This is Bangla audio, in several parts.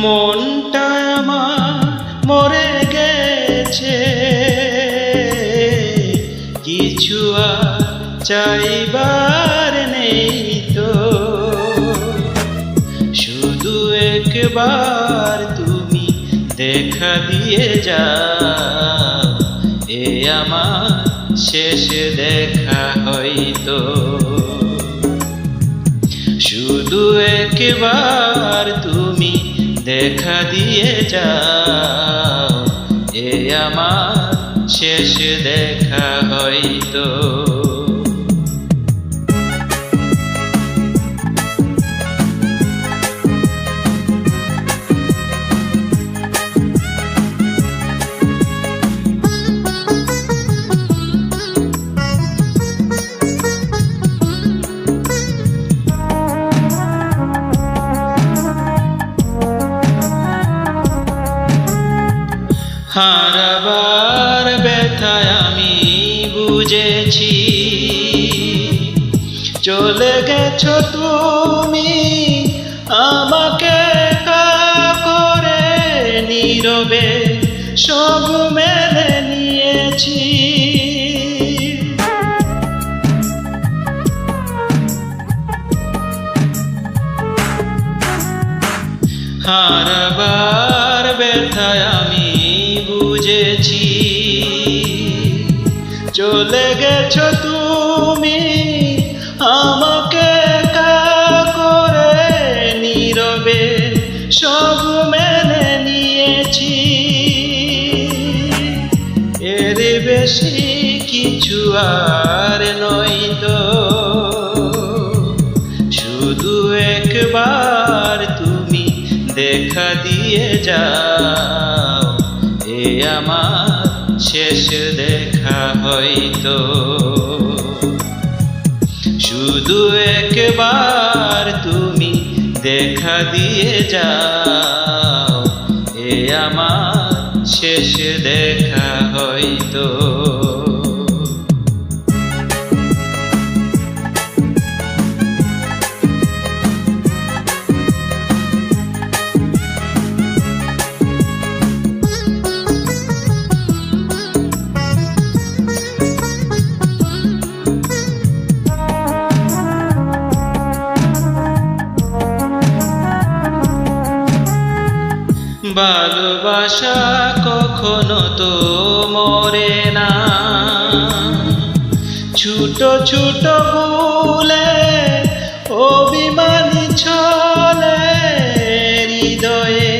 মনটা আমার মরে গেছে, কিছু আর চাইবার নেই তো। শুধু একবার তুমি দেখা দিয়ে যাও, এ আমার শেষ দেখা হয়তো। শুধু একবার তুমি দেখা দিয়ে যাও, এ আমার শেষ দেখা হয়তো। হারাবার ব্যথায় আমি বুঝেছি, চলে গেছো তুমি আমাকে একা করে, নীরবে সব মেনে নিয়েছি। হারাবার ব্যথায় আমি বুঝেছি, চলে গেছো তুমি আমাকে একা করে, নীরবে সব মেনে নিয়েছি। এর বেশি কিছু আর নয়তো, শুধু একবার তুমি দেখা দিয়ে যাও, এ আমার শেষ দেখা হয়তো। শুধু একবার তুমি দেখা দিয়ে যাও, এ আমার শেষ দেখা হয়তো। ভালোবাসা কখনো তো মরে না, ছোট ছোট ভুলে অভিমানী ছলে, হৃদয়ে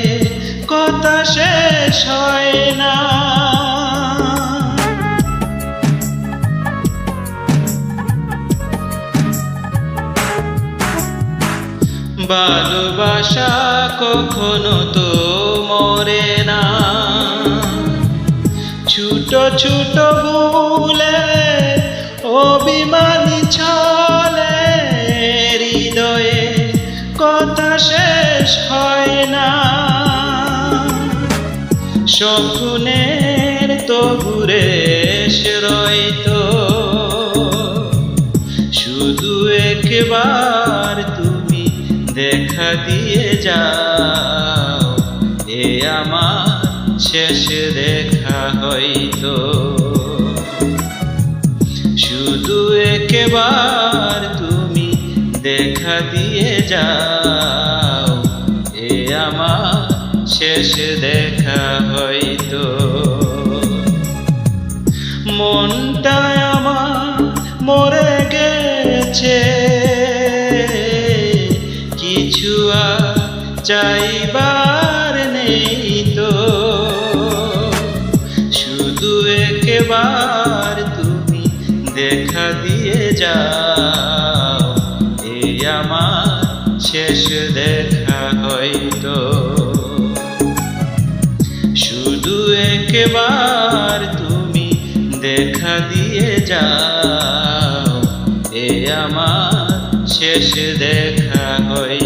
কথা শেষ হয় না। ভালোবাসা কখনো তো মরে না, ছোট ছোট ভুলে অভিমানী ছলে, হৃদয়ে কথা শেষ হয় না। স্বপ্নের তো ঘুরে রইতো, শুধু একবার তুমি দেখা দিয়ে যাও, এ আমার শেষ দেখা হয়তো। শুধু একবার তুমি দেখা দিয়ে যাও, এ আমার শেষ দেখা হয়তো। মনটা আমার মরে গেছে, কিছু আর চাইবার নেই তো। শুধু একবার তুমি দেখা দিয়ে যাও, এ আমার শেষ দেখা হয়তো। শুধু একবার তুমি দেখা দিয়ে যাও, এ আমার শেষ দেখা হয়।